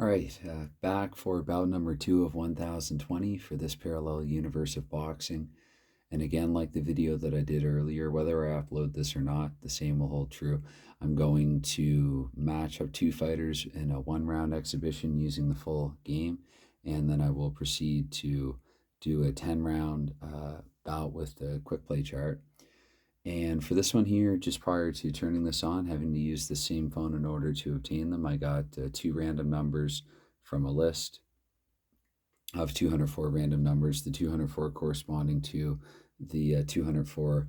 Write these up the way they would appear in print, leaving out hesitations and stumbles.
All right, back for bout number 2 of 1020 for this parallel universe of boxing. And again, like the video that I did earlier, whether I upload this or not, the same will hold true. I'm going to match up two fighters in a 1 round exhibition using the full game, and then I will proceed to do a 10 round bout with the quick play chart. And for this one here, just prior to turning this on, having to use the same phone in order to obtain them, I got two random numbers from a list of 204 random numbers, the 204 corresponding to the 204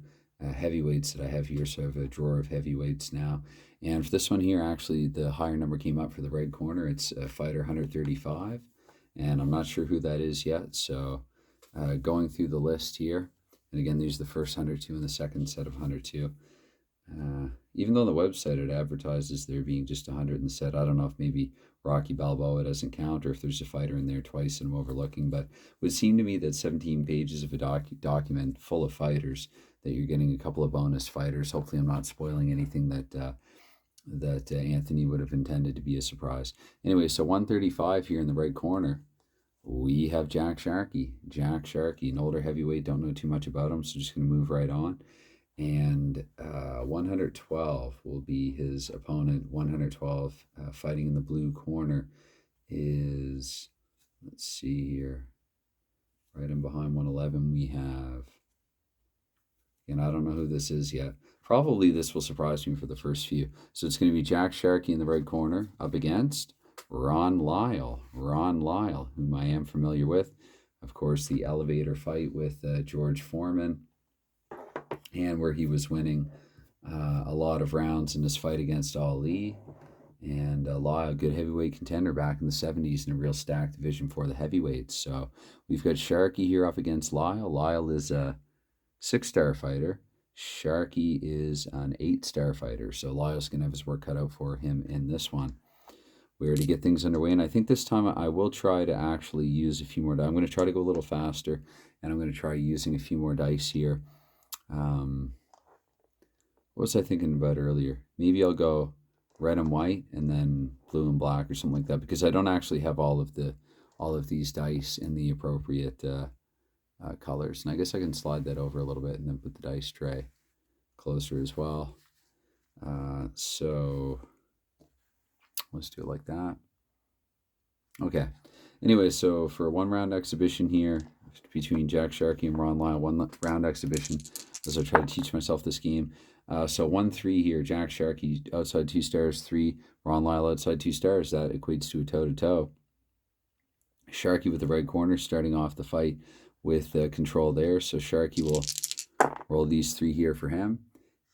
heavyweights that I have here. So I have a drawer of heavyweights now. And for this one here, actually, the higher number came up for the right corner. It's fighter 135, and I'm not sure who that is yet. So going through the list here, and again, these are the first 102 and the second set of 102. Even though on the website it advertises there being just 100 in the set, I don't know if maybe Rocky Balboa doesn't count or if there's a fighter in there twice and I'm overlooking, but it would seem to me that 17 pages of a document full of fighters, that you're getting a couple of bonus fighters. Hopefully I'm not spoiling anything that Anthony would have intended to be a surprise. Anyway, so 135 here in the right corner, we have Jack Sharkey. Jack Sharkey, an older heavyweight, don't know too much about him, so just going to move right on. And 112 will be his opponent. 112 fighting in the blue corner is, let's see here, right in behind 111 we have, and I don't know who this is yet. Probably this will surprise me for the first few. So it's going to be Jack Sharkey in the right corner up against Ron Lyle. Ron Lyle, whom I am familiar with. Of course, the elevator fight with George Foreman, and where he was winning a lot of rounds in his fight against Ali. And Lyle, a good heavyweight contender back in the 70s in a real stacked division for the heavyweights. So we've got Sharkey here up against Lyle. Lyle is a 6-star fighter. Sharkey is an 8-star fighter. So Lyle's going to have his work cut out for him in this one. We're to get things underway. And I think this time I will try to actually use a few more. I'm going to try to go a little faster, and I'm going to try using a few more dice here. What was I thinking about earlier? Maybe I'll go red and white and then blue and black or something like that, because I don't actually have all of these dice in the appropriate colors. And I guess I can slide that over a little bit and then put the dice tray closer as well. So let's do it like that. Okay. Anyway, so for a 1-round exhibition here between Jack Sharkey and Ron Lyle, 1-round exhibition as I try to teach myself this game. So 1-3 here, Jack Sharkey outside 2 stars, 3, Ron Lyle outside 2 stars. That equates to a toe-to-toe. Sharkey with the right corner starting off the fight with control there. So Sharkey will roll these 3 here for him.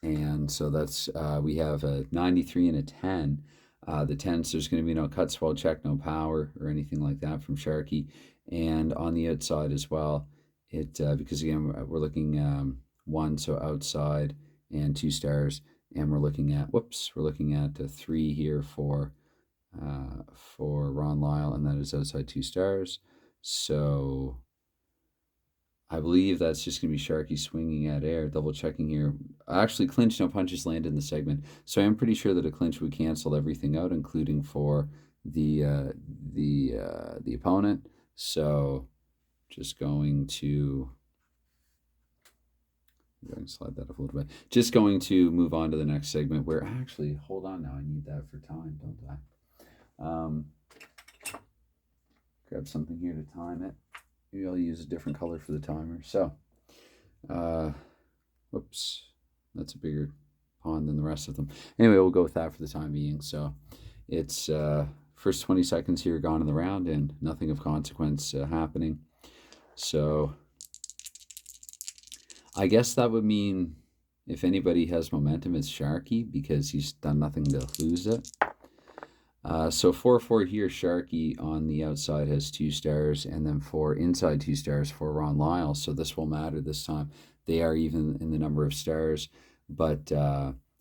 And so that's, we have a 93 and a 10. The 10s, there's going to be no cut, swell, check, no power or anything like that from Sharkey. And on the outside as well, because again, we're looking 1, so outside, and 2 stars, and we're looking at a 3 here for Ron Lyle, and that is outside 2 stars. So I believe that's just going to be Sharkey swinging at air, double checking here. Actually, clinch, no punches landed in the segment. So I'm pretty sure that a clinch would cancel everything out, including for the opponent. So just going to slide that up a little bit. Just going to move on to the next segment where, actually, hold on now. I need that for time, don't I? Grab something here to time it. Maybe I'll use a different color for the timer. So, whoops, that's a bigger pond than the rest of them. Anyway, we'll go with that for the time being. So it's first 20 seconds here gone in the round and nothing of consequence happening. So I guess that would mean if anybody has momentum, it's Sharkey, because he's done nothing to lose it. So 4-4 here, Sharkey on the outside has 2 stars, and then 4 inside 2 stars for Ron Lyle. So this will matter this time. They are even in the number of stars, but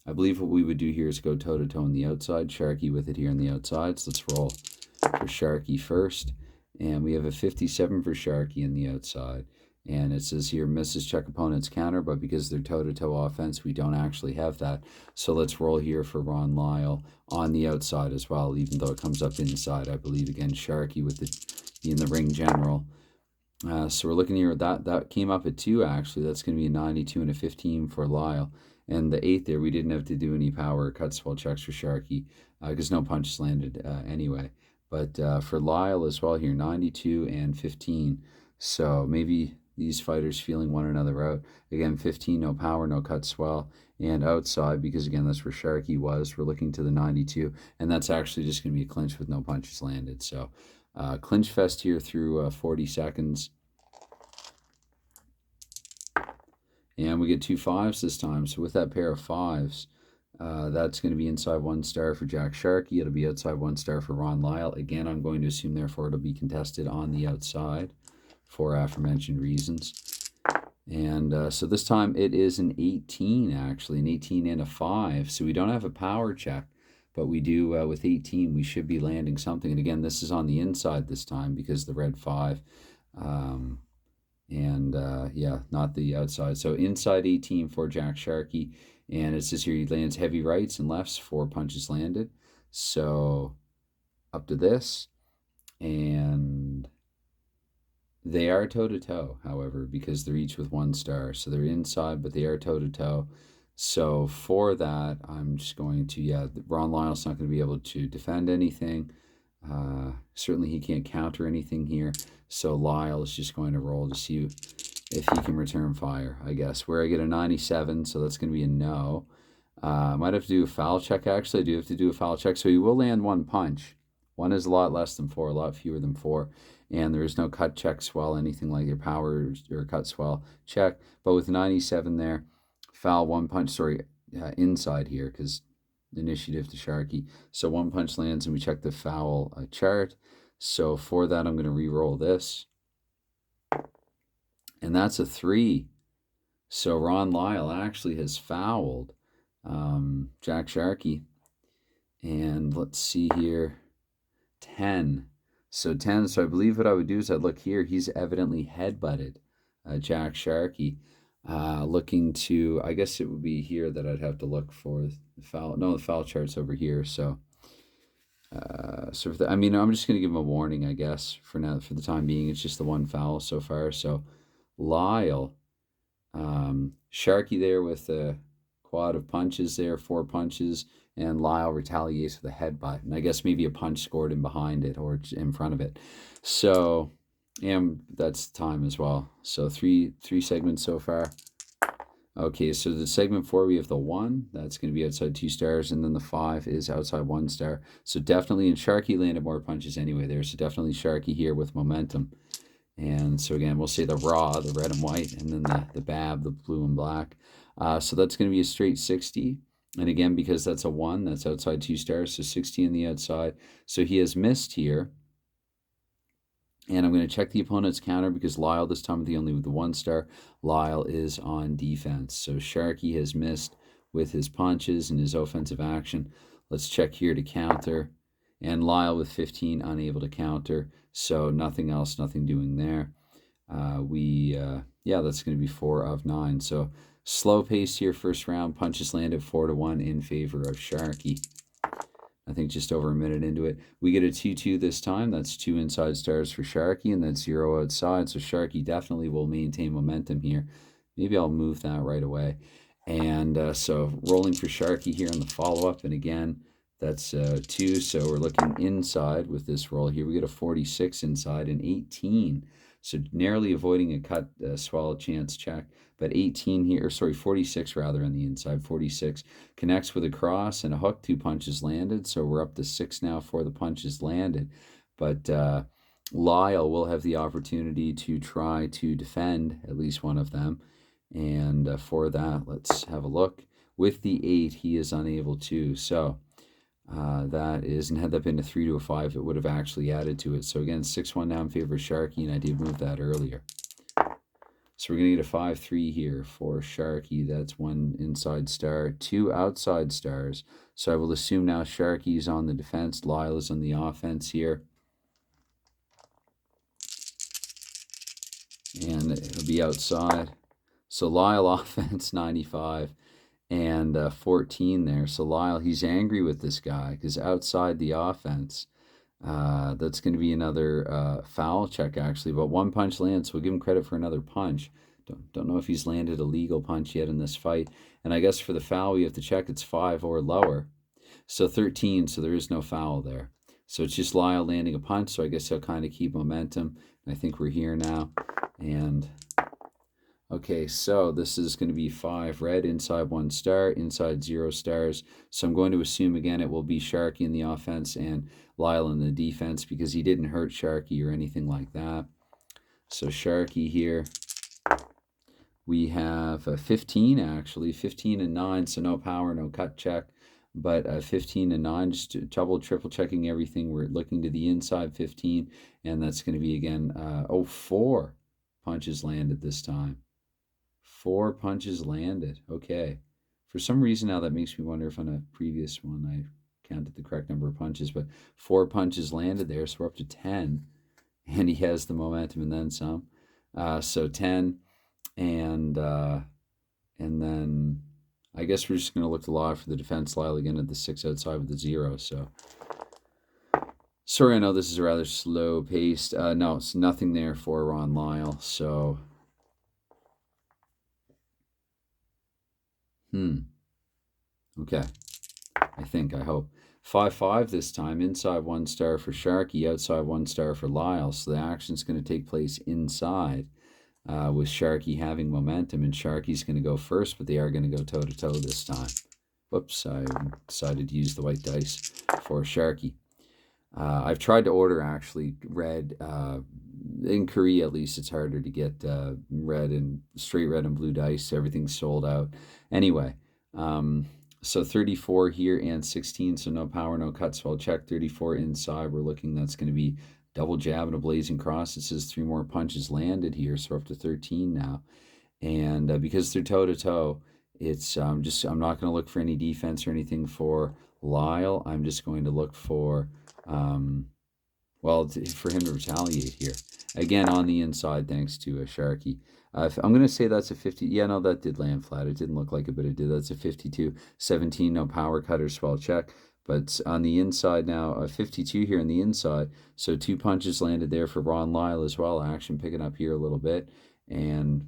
I believe what we would do here is go toe-to-toe on the outside. Sharkey with it here on the outside. So let's roll for Sharkey first. And we have a 57 for Sharkey on the outside. And it says here, misses check opponent's counter, but because they're toe-to-toe offense, we don't actually have that. So let's roll here for Ron Lyle on the outside as well, even though it comes up inside. I believe, again, Sharky with the in the ring general. So we're looking here, that came up at 2, actually. That's going to be a 92 and a 15 for Lyle. And the 8 there, we didn't have to do any power or cut swell checks for Sharky because no punches landed anyway. But for Lyle as well here, 92 and 15. So maybe these fighters feeling one another out. Again, 15, no power, no cut swell. And outside, because again, that's where Sharky was, we're looking to the 92. And that's actually just going to be a clinch with no punches landed. So clinch fest here through 40 seconds. And we get 2 5s this time. So with that pair of 5s, that's going to be inside 1 star for Jack Sharkey. It'll be outside 1 star for Ron Lyle. Again, I'm going to assume, therefore, it'll be contested on the outside for aforementioned reasons. And so this time it is an 18, actually, an 18 and a 5. So we don't have a power check, but we do, with 18, we should be landing something. And again, this is on the inside this time because the red 5. Yeah, not the outside. So inside 18 for Jack Sharkey. And it says here he lands heavy rights and lefts, 4 punches landed. So up to this. And they are toe-to-toe, however, because they're each with 1 star. So they're inside, but they are toe-to-toe. So for that, I'm just going to, Ron Lyle's not going to be able to defend anything. Certainly he can't counter anything here. So Lyle is just going to roll to see if he can return fire, I guess. Where I get a 97, so that's going to be a no. I might have to do a foul check, actually. I do have to do a foul check. So he will land 1 punch. 1 is a lot less than 4, a lot fewer than 4. And there is no cut check swell, anything like your power or cut swell check. But with 97 there, foul 1 punch, inside here, because initiative to Sharky. So 1 punch lands, and we check the foul chart. So for that, I'm going to re-roll this. And that's a 3. So Ron Lyle actually has fouled Jack Sharkey. And let's see here, 10. So 10, so I believe what I would do is I'd look here. He's evidently headbutted Jack Sharkey. Looking to, I guess it would be here that I'd have to look for the foul. No, the foul chart's over here. So, I'm just going to give him a warning, I guess, for now, for the time being. It's just the 1 foul so far. So Lyle, Sharkey there with a quad of punches there, 4 punches, and Lyle retaliates with a headbutt. And I guess maybe a punch scored in behind it or in front of it. So, and that's time as well. So three segments so far. Okay, so the segment 4, we have the 1. That's going to be outside 2 stars. And then the 5 is outside 1 star. So definitely, and Sharky landed more punches anyway there. So definitely Sharky here with momentum. And so again, we'll say the raw, the red and white, and then the bab, the blue and black. So that's going to be a straight 60. And again, because that's a 1, that's outside 2 stars. So 60 on the outside. So he has missed here. And I'm going to check the opponent's counter because Lyle, this time only with the 1 star, Lyle is on defense. So Sharky has missed with his punches and his offensive action. Let's check here to counter. And Lyle with 15, unable to counter. So nothing else, nothing doing there. That's going to be 4 of 9. So slow pace here, first round. Punches landed 4-1 in favor of Sharky. I think just over a minute into it. We get a 2-2 this time. That's 2 inside stars for Sharky, and that's 0 outside. So Sharky definitely will maintain momentum here. Maybe I'll move that right away. And so rolling for Sharky here on the follow-up. And again, that's 2. So we're looking inside with this roll here. We get a 46 inside and 18. So narrowly avoiding a cut swallow chance check. But 18 here, 46 rather on the inside. 46 connects with a cross and a hook. 2 punches landed. So we're up to 6 now for the punches landed. But Lyle will have the opportunity to try to defend at least one of them. And for that, let's have a look. With the 8, he is unable to. So that is, and had that been a 3 to a 5, it would have actually added to it. So again, 6-1 now in favor of Sharky, and I did move that earlier. So we're going to get a 5-3 here for Sharky. That's 1 inside star, 2 outside stars. So I will assume now Sharky is on the defense. Lyle is on the offense here. and it'll be outside. So Lyle offense 95 and 14 there. So Lyle, he's angry with this guy because outside the offense, that's going to be another foul check actually. But one punch lands, so we'll give him credit for another punch. Don't know if he's landed a legal punch yet in this fight. And I guess for the foul, we have to check it's 5 or lower. So 13, so there is no foul there. So it's just Lyle landing a punch, so I guess he'll kind of keep momentum. I think we're here now. And okay, so this is going to be 5 red, inside 1 star, inside 0 stars. So I'm going to assume again it will be Sharky in the offense and Lyle in the defense because he didn't hurt Sharky or anything like that. So Sharky here. We have 15 actually, 15 and 9, so no power, no cut check. But 15 and 9, just double, triple checking everything. We're looking to the inside 15, and that's going to be again, 4 punches landed this time. 4 punches landed. Okay. For some reason now that makes me wonder if on a previous one I counted the correct number of punches, but 4 punches landed there, so we're up to 10, and he has the momentum and then some. So 10, and then I guess we're just going to look to Lyle for the defense. Lyle again at the 6 outside with the 0. So sorry, I know this is a rather slow paced. No, it's nothing there for Ron Lyle. So okay. I hope 5-5 this time. Inside 1 star for Sharky, outside 1 star for Lyle. So the action's going to take place inside. With Sharky having momentum, and Sharky's going to go first, but they are going to go toe-to-toe this time. Whoops, I decided to use the white dice for Sharky. I've tried to order, actually, red. In Korea, at least, it's harder to get red and straight red and blue dice. Everything's sold out. Anyway, so 34 here and 16, so no power, no cuts. So I'll check 34 inside. We're looking, that's going to be double jab and a blazing cross. It says 3 more punches landed here, so we're up to 13 now. And because they're toe-to-toe, it's I'm not going to look for any defense or anything for Lyle. I'm just going to look for, for him to retaliate here. Again, on the inside, thanks to Sharky. I'm going to say that's a 50. Yeah, no, that did land flat. It didn't look like it, but it did. That's a 52. 17, no power cutter, swell check. But on the inside now, 52 here on the inside. So 2 punches landed there for Ron Lyle as well. Action picking up here a little bit. And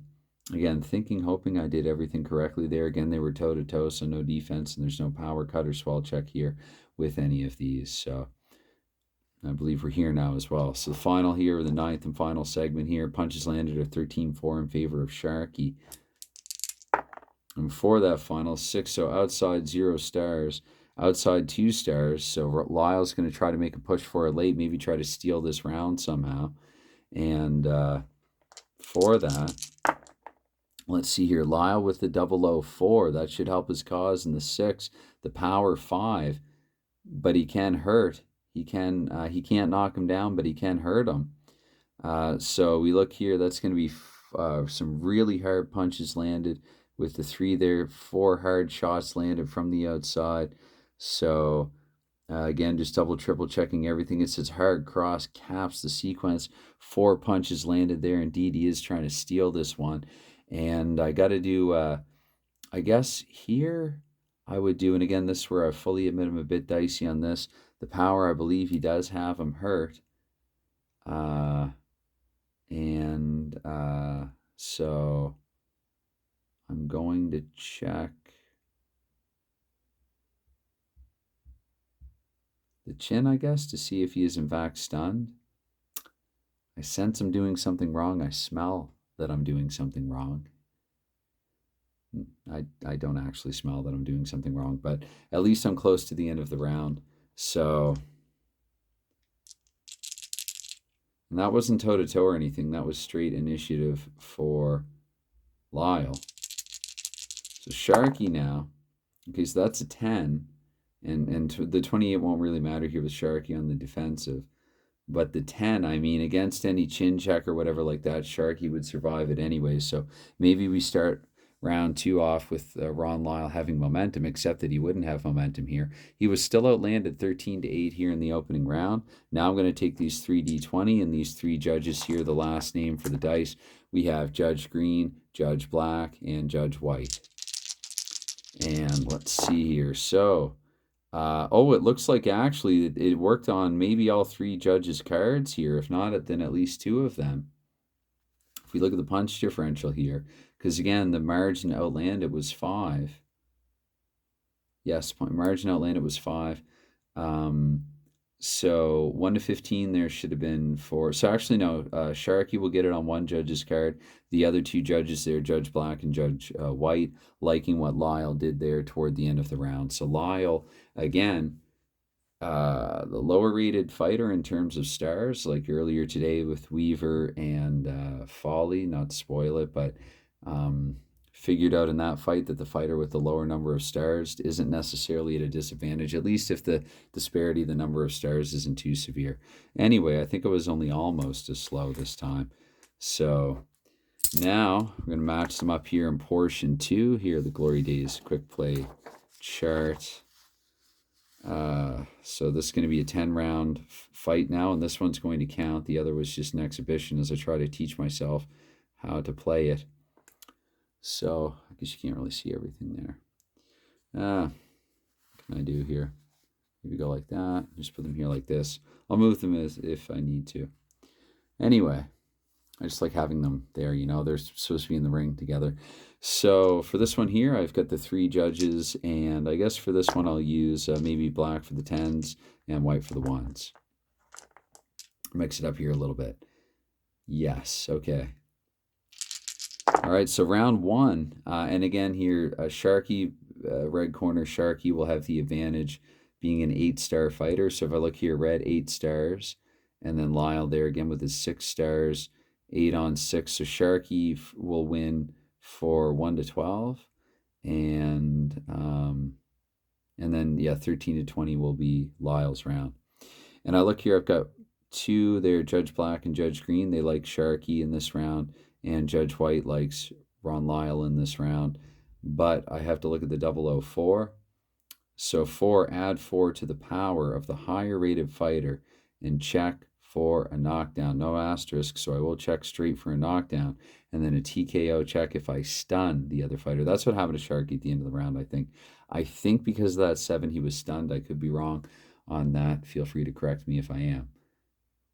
again, hoping I did everything correctly there. Again, they were toe-to-toe, so no defense, and there's no power cut or swell check here with any of these. So I believe we're here now as well. So the final here, the 9th and final segment here, punches landed are 13-4 in favor of Sharky. And for that final 6, so outside 0 stars, outside 2 stars. So Lyle's going to try to make a push for it late, maybe try to steal this round somehow. And for that, let's see here, Lyle with the 004, that should help his cause. In the 6, the power 5, but he can hurt. He can't knock him down, but he can hurt him. So we look here, that's going to be some really hard punches landed with the 3 there, 4 hard shots landed from the outside. So again, just double, triple checking everything. It says hard cross caps the sequence. 4 punches landed there. Indeed, he is trying to steal this one. And I got to do, I guess here I would do, and again, this is where I fully admit I'm a bit dicey on this. The power, I believe he does have him hurt. So I'm going to check the chin, I guess, to see if he is in fact stunned. I sense I'm doing something wrong. I smell that I'm doing something wrong. I don't actually smell that I'm doing something wrong, but at least I'm close to the end of the round. So, and that wasn't toe-to-toe or anything. That was straight initiative for Lyle. So Sharky now. Okay, so that's a 10. And the 28 won't really matter here with Sharky on the defensive. But the 10, I mean, against any chin check or whatever like that, Sharky would survive it anyway. So maybe we start round 2 off with Ron Lyle having momentum, except that he wouldn't have momentum here. He was still outlanded 13-8 here in the opening round. Now I'm going to take these 3d20 and these 3 judges here, the last name for the dice. We have Judge Green, Judge Black, and Judge White. And let's see here. So, it looks like actually it worked on maybe all 3 judges' cards here. If not, then at least 2 of them. If we look at the punch differential here, because again, the margin outlanded was 5. Yes, margin outlanded was 5. So 1 to 15 there should have been 4. So actually, no, Sharky will get it on 1 judge's card. The other 2 judges there, Judge Black and Judge White, liking what Lyle did there toward the end of the round. So Lyle, again, the lower rated fighter in terms of stars, like earlier today with Weaver and Folly, not to spoil it, but figured out in that fight that the fighter with the lower number of stars isn't necessarily at a disadvantage, at least if the disparity of the number of stars isn't too severe. Anyway, I think it was only almost as slow this time. So now we're going to match them up here in portion 2. Here, the Glory Days quick play chart. So this is going to be a 10-round fight now, and this one's going to count. The other was just an exhibition as I try to teach myself how to play it. So I guess you can't really see everything there. What can I do here? Maybe go like that. Just put them here like this. I'll move them as if I need to. Anyway, I just like having them there. You know, they're supposed to be in the ring together. So for this one here, I've got the 3 judges, and I guess for this one I'll use maybe black for the 10s and white for the 1s. Mix it up here a little bit. Yes, okay. All right, so round 1, and again here, Sharky, red corner, Sharky will have the advantage being an 8-star fighter. So if I look here, red 8 stars, and then Lyle there again with his 6 stars, 8 on 6. So Sharky will win for 1 to 12, and then 13 to 20 will be Lyle's round. And I look here, I've got 2 there, Judge Black and Judge Green. They like Sharky in this round, and Judge White likes Ron Lyle in this round. But I have to look at the 004. So 4, add 4 to the power of the higher rated fighter and check for a knockdown. No asterisk, so I will check straight for a knockdown. And then a TKO check if I stun the other fighter. That's what happened to Sharky at the end of the round, I think. I think because of that 7, he was stunned. I could be wrong on that. Feel free to correct me if I am.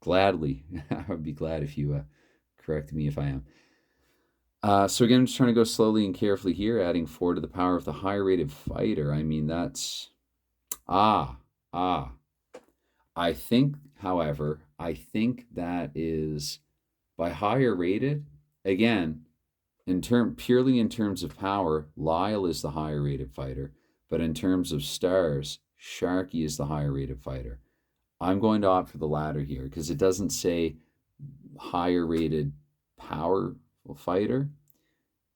Gladly. I would be glad if you correct me if I am. So again, I'm just trying to go slowly and carefully here, adding 4 to the power of the higher rated fighter. I mean, that's... I think, however, that is by higher rated, again, purely in terms of power, Lyle is the higher rated fighter, but in terms of stars, Sharky is the higher rated fighter. I'm going to opt for the latter here because it doesn't say higher rated power fighter,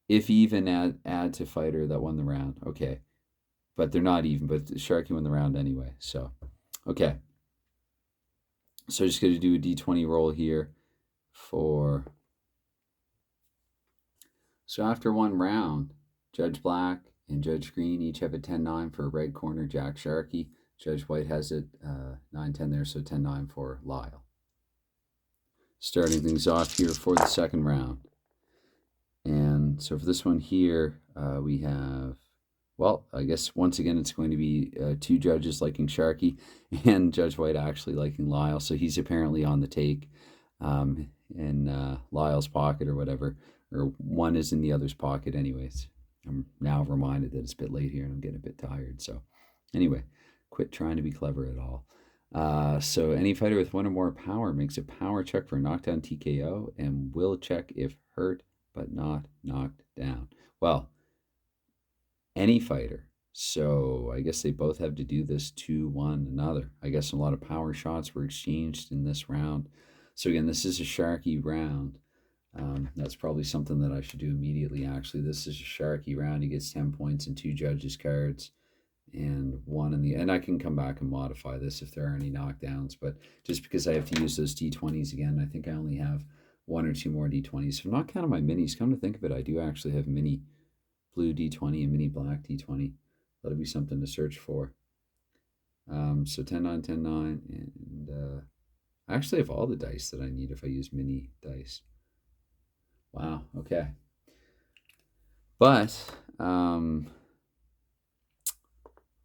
if even add to fighter that won the round. Okay, but they're not even, but Sharky won the round anyway. So okay, so just going to do a d20 roll here for... So after 1 round, Judge Black and Judge Green each have a 10-9 for red corner Jack Sharky. Judge White has it 9-10 there, so 10-9 for Lyle. Starting things off here for the second round. And so for this one here, we have, well, I guess once again it's going to be 2 judges liking Sharky and Judge White actually liking Lyle. So he's apparently on the take in Lyle's pocket or whatever, or one is in the other's pocket anyways. I'm now reminded that it's a bit late here and I'm getting a bit tired. So anyway, quit trying to be clever at all. So any fighter with 1 or more power makes a power check for a knockdown TKO and will check if hurt but not knocked down. Well, any fighter. So I guess they both have to do this to one another. I guess a lot of power shots were exchanged in this round. So again, this is a Sharky round. That's probably something that I should do immediately, actually. This is a Sharky round. He gets 10 points and 2 judges' cards and 1 in the... And I can come back and modify this if there are any knockdowns. But just because I have to use those D20s again, I think I only have 1 or 2 more D20s. So I'm not counting my minis. Come to think of it, I do actually have mini blue D20 and mini black D20. That'll be something to search for. So 10, 9, 10, 9, and I actually have all the dice that I need if I use mini dice. Wow, okay. But,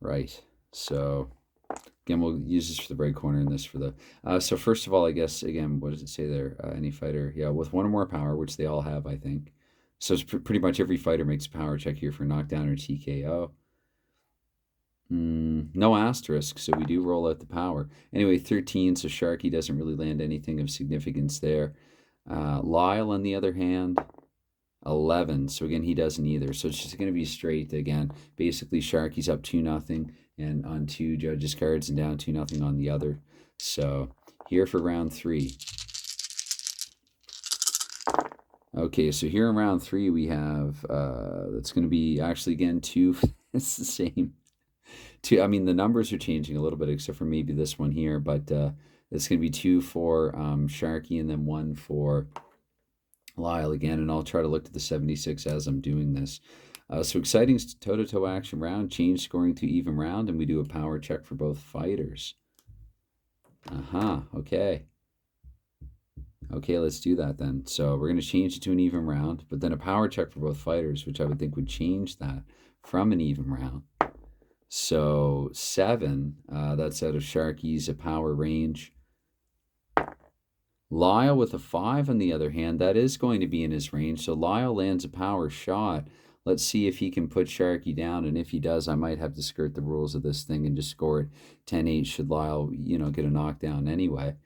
right, so again, we'll use this for the bright corner and this for the... so first of all, I guess, again, what does it say there? Any fighter, yeah, with one or more power, which they all have, I think. So it's pretty much every fighter makes a power check here for knockdown or TKO. No asterisk, so we do roll out the power. Anyway, 13, so Sharky doesn't really land anything of significance there. Lyle, on the other hand, 11. So again, he doesn't either. So it's just going to be straight again. Basically, Sharky's up 2-0 and on 2 judges' cards and down 2-0 on the other. So here for round 3. Okay, so here in round 3 we have, that's going to be actually again 2. It's the same. 2, I mean, the numbers are changing a little bit except for maybe this one here, but it's going to be 2 for Sharky and then 1 for Lyle again, and I'll try to look at the 76 as I'm doing this. So exciting toe-to-toe action round, change scoring to even round, and we do a power check for both fighters. Okay. Okay, let's do that then. So we're going to change it to an even round, but then a power check for both fighters, which I would think would change that from an even round. So 7, that's out of Sharky's power range. Lyle with a 5, on the other hand, that is going to be in his range. So Lyle lands a power shot. Let's see if he can put Sharky down, and if he does, I might have to skirt the rules of this thing and just score it 10-8 should Lyle, get a knockdown anyway.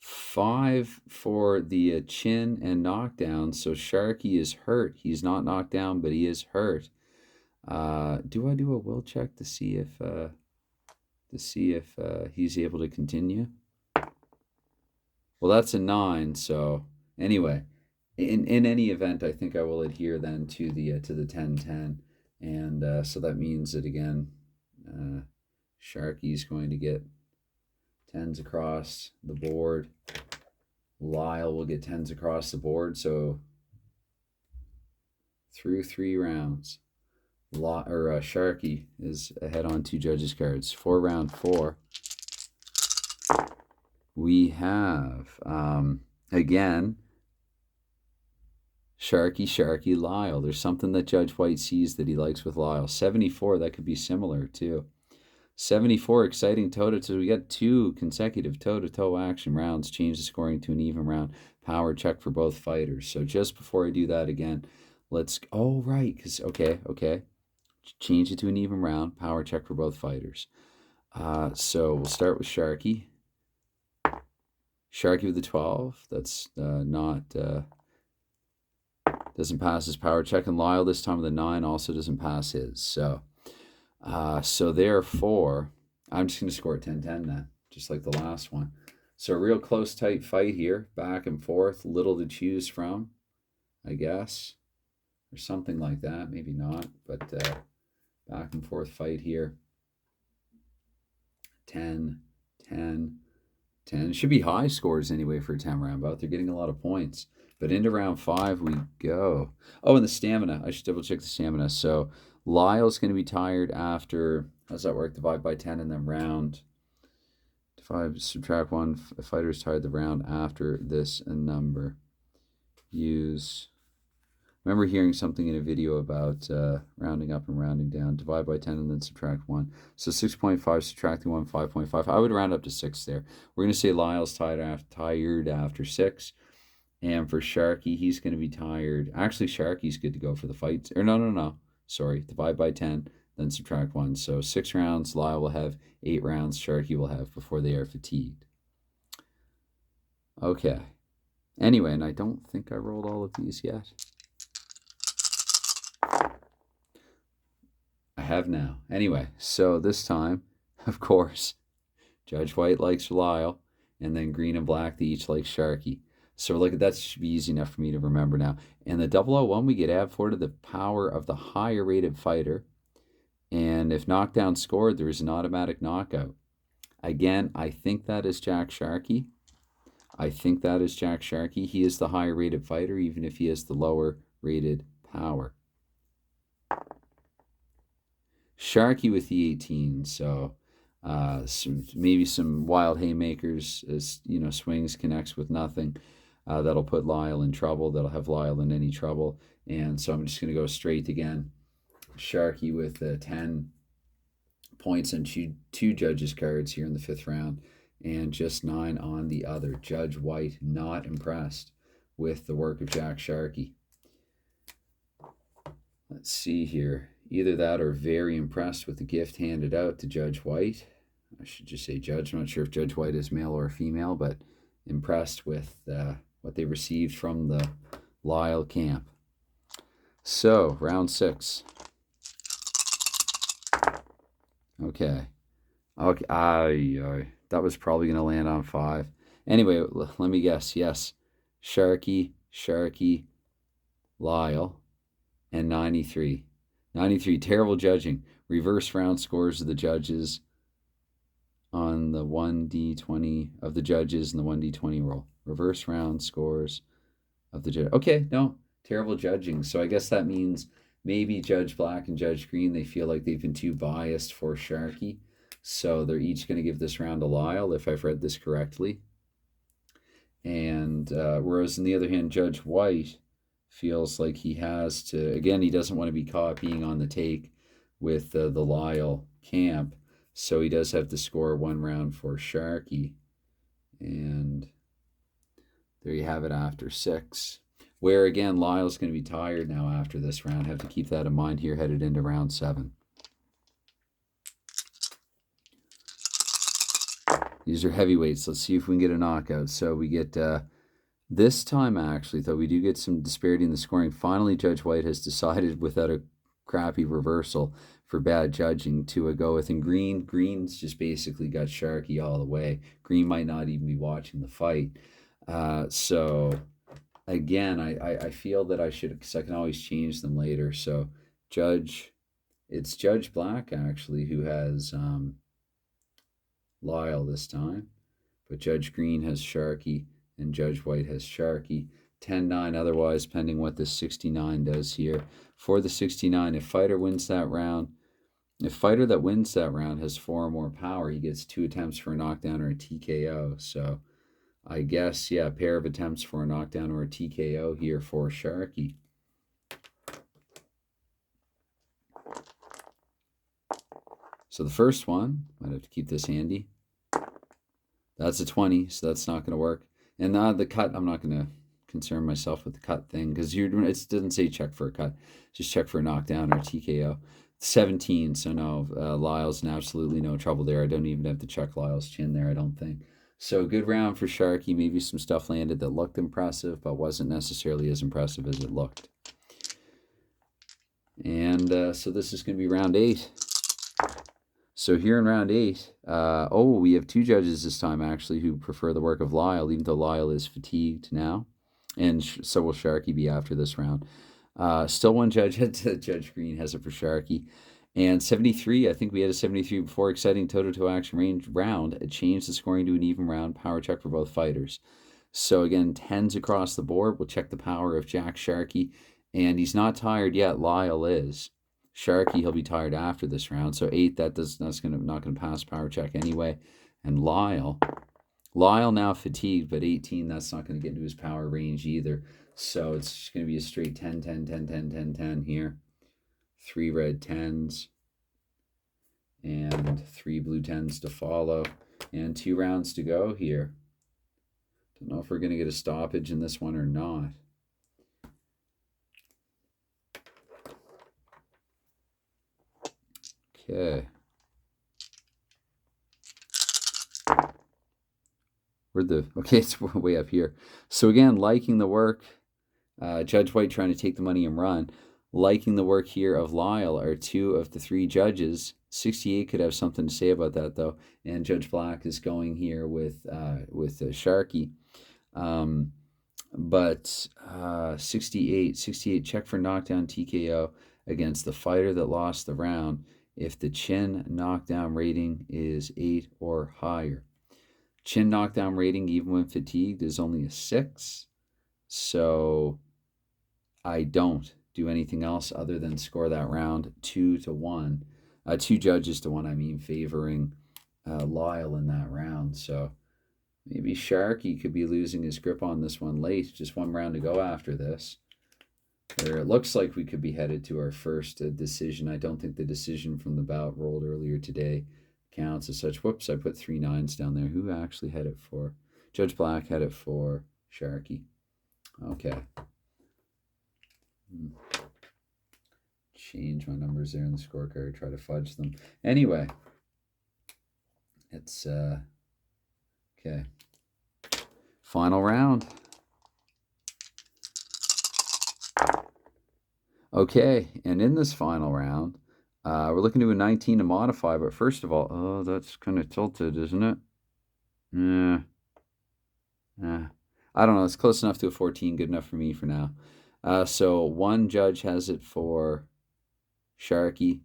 5 for the chin and knockdown. So Sharky is hurt. He's not knocked down, but he is hurt. Do I do a will check to see if he's able to continue? Well, that's a 9. So anyway, in any event, I think I will adhere then to the 10-10, and so that means that again, Sharky's going to get 10s across the board. Lyle will get 10s across the board. So through 3 rounds, Sharky is ahead on 2 judges' cards. For round 4, we have again Sharky, Lyle. There's something that Judge White sees that he likes with Lyle. 74, that could be similar too. 74, exciting toe-to-toe. We got 2 consecutive toe-to-toe action rounds. Change the scoring to an even round. Power check for both fighters. So just before I do that again, let's... Oh, right, because... Okay. Change it to an even round. Power check for both fighters. So we'll start with Sharky. Sharky with the 12. That's doesn't pass his power check. And Lyle this time with the 9 also doesn't pass his. So therefore, I'm just going to score 10-10 then, just like the last one. So a real close, tight fight here, back and forth, little to choose from, I guess, or something like that. Maybe not, but back and forth fight here. 10, 10, 10. It should be high scores anyway for a 10 round bout. They're getting a lot of points. But into round 5 we go. Oh, and the stamina. I should double check the stamina. So Lyle's going to be tired after, how's that work? Divide by 10 and then round. Divide, subtract 1. A fighter's tired the round after this number. Use, remember hearing something in a video about rounding up and rounding down. Divide by 10 and then subtract 1. So 6.5, subtracting 1, 5.5. I would round up to 6 there. We're going to say Lyle's tired after 6. And for Sharky, he's going to be tired. Actually, Sharky's good to go for the fight. Or no. Sorry, divide by 10, then subtract 1. So 6 rounds, Lyle will have 8 rounds, Sharky will have before they are fatigued. Okay. Anyway, and I don't think I rolled all of these yet. I have now. Anyway, so this time, of course, Judge White likes Lyle, and then green and black, they each like Sharky. So look, that should be easy enough for me to remember now. And the 001, we get add 4 to the power of the higher rated fighter. And if knockdown scored, there is an automatic knockout. Again, I think that is Jack Sharky. He is the higher rated fighter, even if he is the lower rated power. Sharky with the 18, so maybe some wild haymakers as swings connects with nothing. That'll put Lyle in trouble. That'll have Lyle in any trouble. And so I'm just going to go straight again. Sharky with 10 points on two judges' cards here in the 5th round, and just 9 on the other. Judge White not impressed with the work of Jack Sharkey. Let's see here. Either that or very impressed with the gift handed out to Judge White. I should just say Judge. I'm not sure if Judge White is male or female, but impressed with what they received from the Lyle camp. So, round 6. Okay. That was probably going to land on 5. Anyway, let me guess. Yes. Sharky, Lyle, and 93. 93, terrible judging. Reverse round scores of the judges on the 1d20 of the judges and the 1d20 roll. Reverse round scores of the judge. Okay, no, terrible judging. So I guess that means maybe Judge Black and Judge Green, they feel like they've been too biased for Sharky. So they're each going to give this round to Lyle, if I've read this correctly. And whereas on the other hand, Judge White feels like he has to, again, he doesn't want to be caught being on the take with the Lyle camp. So he does have to score 1 round for Sharky. And there you have it after 6. Where, again, Lyle's going to be tired now after this round. Have to keep that in mind here, headed into round 7. These are heavyweights. Let's see if we can get a knockout. So we get, this time actually, though, we do get some disparity in the scoring. Finally, Judge White has decided, without a crappy reversal for bad judging, to go with. And Green's just basically got Sharky all the way. Green might not even be watching the fight. So, again, I feel that I should, because I can always change them later. So, it's Judge Black, actually, who has Lyle this time. But Judge Green has Sharky, and Judge White has Sharky. 10-9 otherwise, pending what this 69 does here. For the 69, if fighter that wins that round has 4 or more power, he gets 2 attempts for a knockdown or a TKO. So I guess, yeah, a pair of attempts for a knockdown or a TKO here for Sharky. So the first one, might have to keep this handy. That's a 20, so that's not going to work. And the cut, I'm not going to concern myself with the cut thing, because it doesn't say check for a cut. Just check for a knockdown or a TKO. 17, so no, Lyle's in absolutely no trouble there. I don't even have to check Lyle's chin there, I don't think. So good round for Sharky. Maybe some stuff landed that looked impressive, but wasn't necessarily as impressive as it looked. And so this is going to be round 8. So here in round 8, we have 2 judges this time, actually, who prefer the work of Lyle, even though Lyle is fatigued now. And so will Sharky be after this round. Still 1 judge. Judge Green has it for Sharky. And 73, I think we had a 73 before. Exciting toe-to-toe action range round. It changed the scoring to an even round. Power check for both fighters. So again, 10s across the board. We'll check the power of Jack Sharky. And he's not tired yet. Lyle is. Sharky, he'll be tired after this round. So 8, that's not going to pass power check anyway. And Lyle now fatigued, but 18, that's not going to get into his power range either. So it's just going to be a straight 10, 10, 10, 10, 10, 10 here. 3 red 10s and 3 blue 10s to follow. And 2 rounds to go here. Don't know if we're going to get a stoppage in this one or not. Okay. It's way up here. So again, liking the work. Judge White trying to take the money and run. Liking the work here of Lyle are 2 of the 3 judges. 68 could have something to say about that, though. And Judge Black is going here with Sharky. But 68 check for knockdown TKO against the fighter that lost the round if the chin knockdown rating is 8 or higher. Chin knockdown rating, even when fatigued, is only a 6. So I don't do anything else other than score that round 2-1. 2 judges to 1, I mean, favoring Lyle in that round. So maybe Sharky could be losing his grip on this one late. Just one round to go after this. Or it looks like we could be headed to our first decision. I don't think the decision from the bout rolled earlier today counts as such. Whoops, I put 3 9s down there. Who actually had it for? Judge Black had it for Sharky. Okay. Change my numbers there in the scorecard, try to fudge them. Anyway, it's okay. Final round. Okay, and in this final round, we're looking to a 19 to modify, but first of all, oh, that's kind of tilted, isn't it? Yeah. I don't know. It's close enough to a 14, good enough for me for now. So one judge has it for Sharky.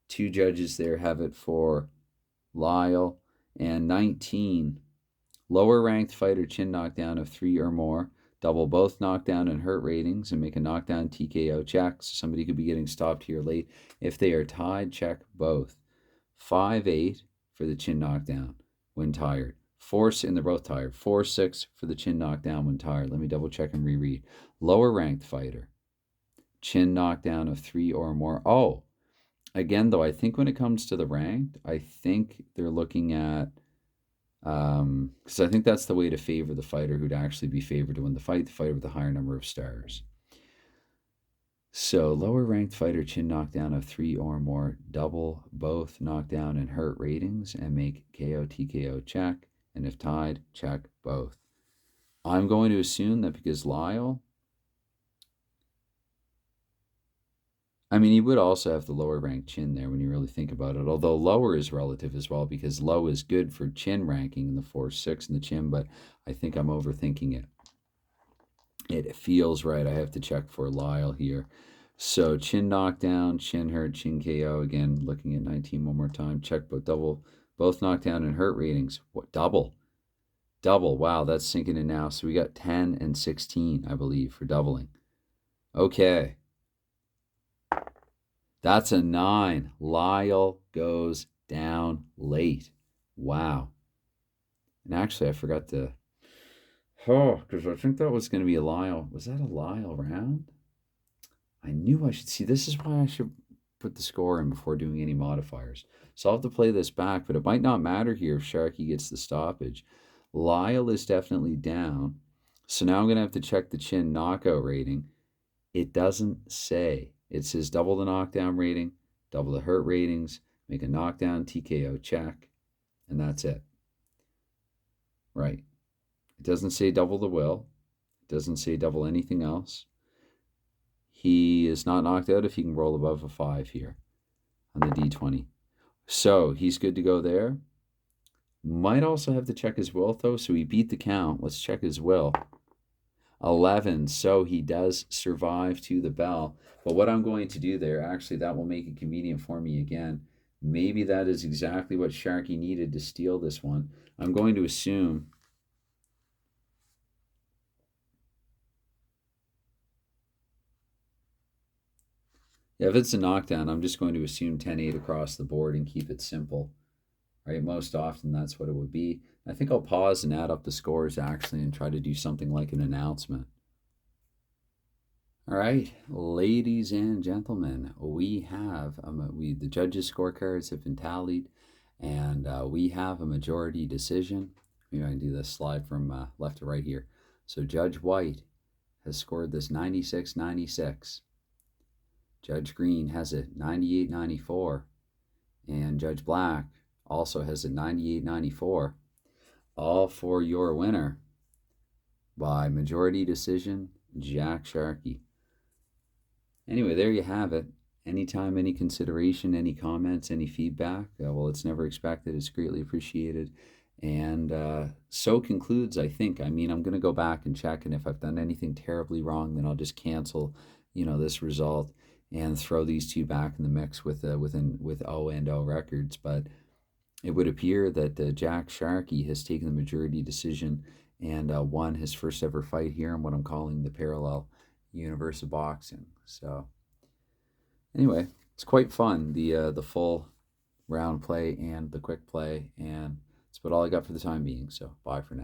2 judges there have it for Lyle. And 19, lower ranked fighter chin knockdown of 3 or more. Double both knockdown and hurt ratings and make a knockdown TKO check. So somebody could be getting stopped here late. If they are tied, check both. 5-8 for the chin knockdown when tired. 4, and they're both tired. 4-6 for the chin knockdown when tired. Let me double check and reread. Lower ranked fighter, chin knockdown of 3 or more. Oh, again, though, I think when it comes to the ranked, I think they're looking at, because I think that's the way to favor the fighter who'd actually be favored to win the fighter with the higher number of stars. So lower ranked fighter, chin knockdown of 3 or more, double both knockdown and hurt ratings and make KO TKO check. And if tied, check both. I'm going to assume that because Lyle, I mean, he would also have the lower ranked chin there when you really think about it, although lower is relative as well because low is good for chin ranking in the 4-6 in the chin, but I think I'm overthinking it. It feels right. I have to check for Lyle here. So chin knockdown, chin hurt, chin KO. Again, looking at 19 one more time. Check both knockdown and hurt ratings. What, double? Double. Wow, that's sinking in now. So we got 10 and 16, I believe, for doubling. Okay. That's a 9. Lyle goes down late. Wow. And actually, I forgot to... Oh, because I think that was going to be a Lyle. Was that a Lyle round? I knew I should see. This is why I should put the score in before doing any modifiers. So I'll have to play this back, but it might not matter here if Sharky gets the stoppage. Lyle is definitely down. So now I'm going to have to check the chin knockout rating. It doesn't say. It says double the knockdown rating, double the hurt ratings, make a knockdown TKO check, and that's it. Right. It doesn't say double the will. It doesn't say double anything else. He is not knocked out if he can roll above a 5 here on the D20. So he's good to go there. Might also have to check his will, though. So he beat the count. Let's check his will. 11. So he does survive to the bell. But what I'm going to do there, actually, that will make it convenient for me again. Maybe that is exactly what Sharky needed to steal this one. I'm going to assume... Yeah, if it's a knockdown, I'm just going to assume 10-8 across the board and keep it simple. Right? Most often, that's what it would be. I think I'll pause and add up the scores, actually, and try to do something like an announcement. All right, ladies and gentlemen, we have, the judges' scorecards have been tallied, and we have a majority decision. Maybe I can do this slide from left to right here. So Judge White has scored this 96-96. Judge Green has it 98-94, and Judge Black also has it 98-94. All for your winner by majority decision, Jack Sharkey. Anyway, there you have it. Anytime, any consideration, any comments, any feedback, well, it's never expected. It's greatly appreciated. And so concludes, I think. I mean, I'm going to go back and check, and if I've done anything terribly wrong, then I'll just cancel, this result and throw these two back in the mix with O&O records. But it would appear that Jack Sharkey has taken the majority decision and won his first ever fight here in what I'm calling the parallel universe of boxing. So Anyway, it's quite fun, the full round play and the quick play, and that's about all I got for the time being. So bye for now.